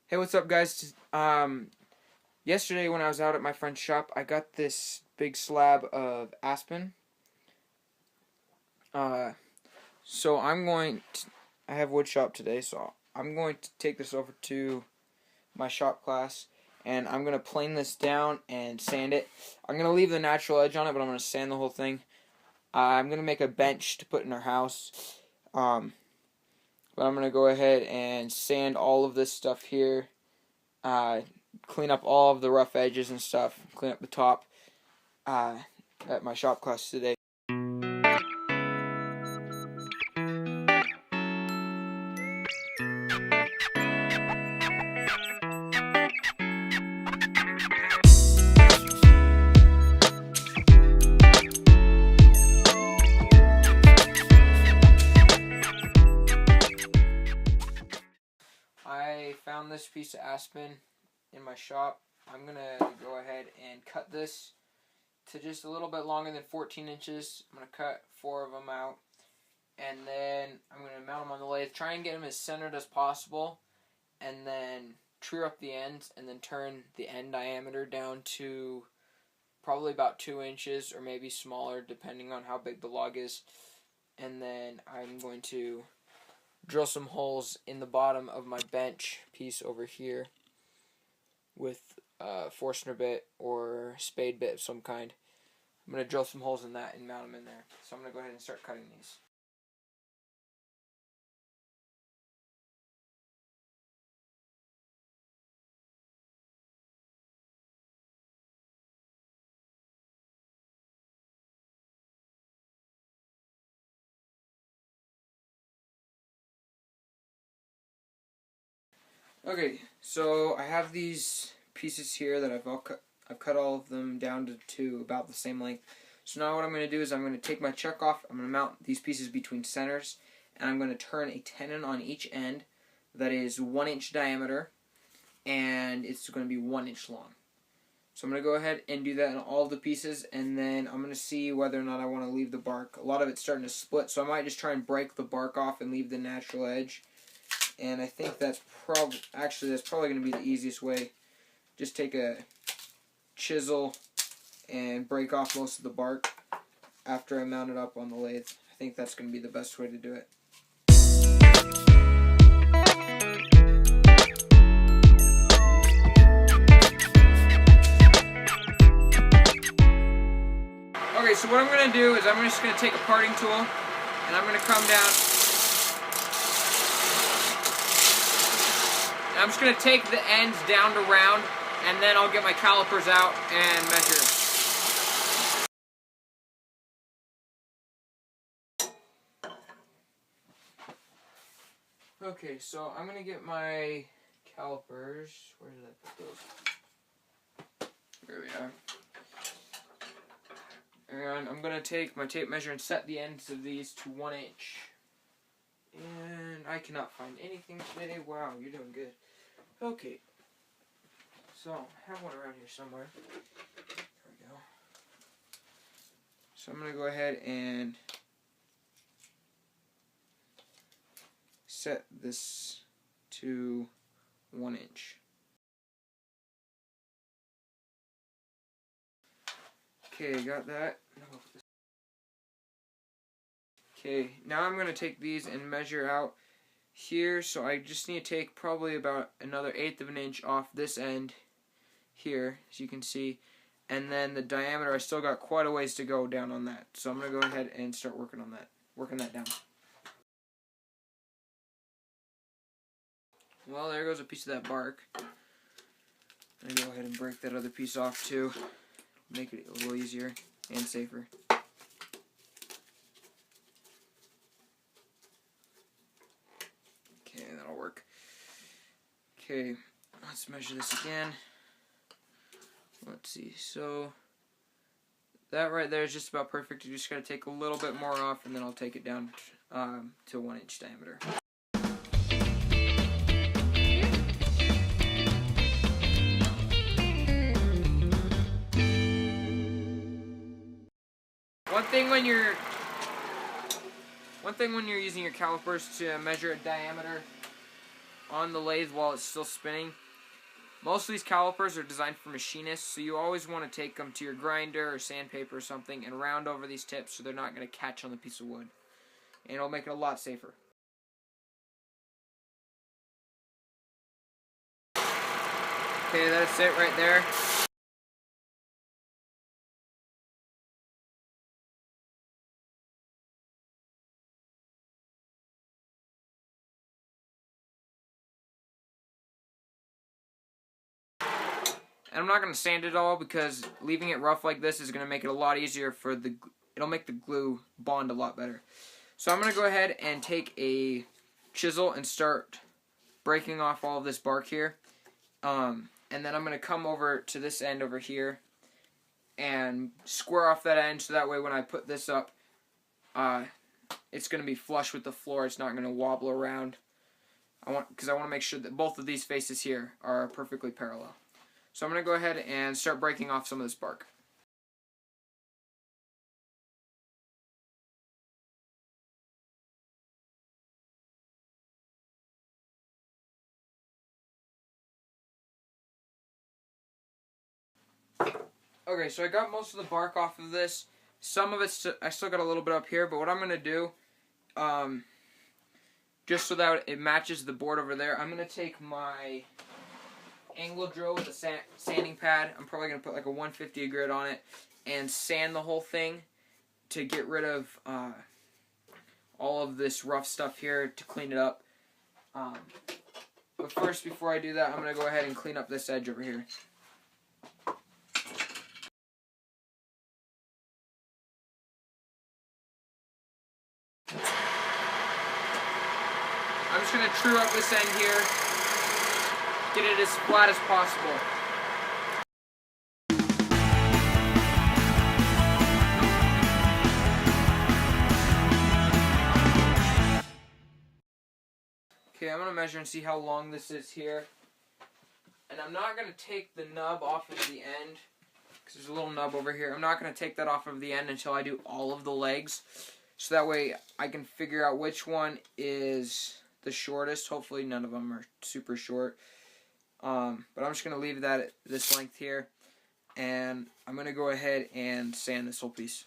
Hey, what's up, guys? Yesterday when I was out at my friend's shop, I got this big slab of aspen. Uh, so I have wood shop today, so I'm going to take this over to my shop class, and I'm going to plane this down and sand it. I'm going to leave the natural edge on it, but I'm going to sand the whole thing. I'm going to make a bench to put in our house. But I'm going to go ahead and sand all of this stuff here. Clean up all of the rough edges and stuff, clean up the top at my shop class today. I found this piece of aspen in my shop. I'm going to go ahead and cut this to just a little bit longer than 14 inches. I'm going to cut 4 of them out. And then I'm going to mount them on the lathe. Try and get them as centered as possible. And then true up the ends and then turn the end diameter down to probably about 2 inches or maybe smaller depending on how big the log is. And then I'm going to drill some holes in the bottom of my bench piece over here with a Forstner bit or spade bit of some kind. I'm going to drill some holes in that and mount them in there. So I'm going to go ahead and start cutting these. Okay, so I have these pieces here that I've cut all of them down to about the same length. So now what I'm going to do is I'm going to take my chuck off, I'm going to mount these pieces between centers, and I'm going to turn a tenon on each end that is 1 inch diameter, and it's going to be 1 inch long. So I'm going to go ahead and do that in all of the pieces, and then I'm going to see whether or not I want to leave the bark. A lot of it's starting to split, so I might just try and break the bark off and leave the natural edge. And I think that's probably going to be the easiest way. Just take a chisel and break off most of the bark after I mount it up on the lathe. I think that's going to be the best way to do it. Okay, so what I'm going to do is I'm just going to take a parting tool and I'm going to come down. I'm just going to take the ends down to round, and then I'll get my calipers out and measure. Okay, so I'm going to get my calipers. Where did I put those? There we are. And I'm going to take my tape measure and set the ends of these to 1 inch. And I cannot find anything today. Wow, you're doing good. Okay, so I have one around here somewhere. There we go. So I'm going to go ahead and set this to 1 inch. Okay, got that. Okay, now I'm going to take these and measure out here, so I just need to take probably about another 1/8 of an inch off this end here, as you can see, and then the diameter, I still got quite a ways to go down on that, so I'm going to go ahead and start working that down. Well, there goes a piece of that bark. I'm going to go ahead and break that other piece off too, make it a little easier and safer. Okay, that'll work. Okay, let's measure this again. Let's see, so that right there is just about perfect. You just got to take a little bit more off, and then I'll take it down to 1 inch diameter. One thing when you're using your calipers to measure a diameter on the lathe while it's still spinning. Most of these calipers are designed for machinists, so you always want to take them to your grinder or sandpaper or something and round over these tips so they're not going to catch on the piece of wood. And it'll make it a lot safer. Okay, that's it right there. And I'm not going to sand it all because leaving it rough like this is going to make it a lot easier for it'll make the glue bond a lot better. So I'm going to go ahead and take a chisel and start breaking off all of this bark here. And then I'm going to come over to this end over here and square off that end so that way when I put this up, it's going to be flush with the floor. It's not going to wobble around. Because I want to make sure that both of these faces here are perfectly parallel. So I'm going to go ahead and start breaking off some of this bark. Okay, so I got most of the bark off of this. Some of it's, I still got a little bit up here, but what I'm going to do, just so that it matches the board over there, I'm going to take my angle drill with a sanding pad. I'm probably going to put like a 150 grit on it and sand the whole thing to get rid of all of this rough stuff here to clean it up. But first, before I do that, I'm going to go ahead and clean up this edge over here. I'm just going to true up this end here, get it as flat as possible. Okay, I'm going to measure and see how long this is here. And I'm not going to take the nub off of the end, because there's a little nub over here. I'm not going to take that off of the end until I do all of the legs. So that way I can figure out which one is the shortest. Hopefully none of them are super short. But I'm just going to leave that at this length here. And I'm going to go ahead and sand this whole piece.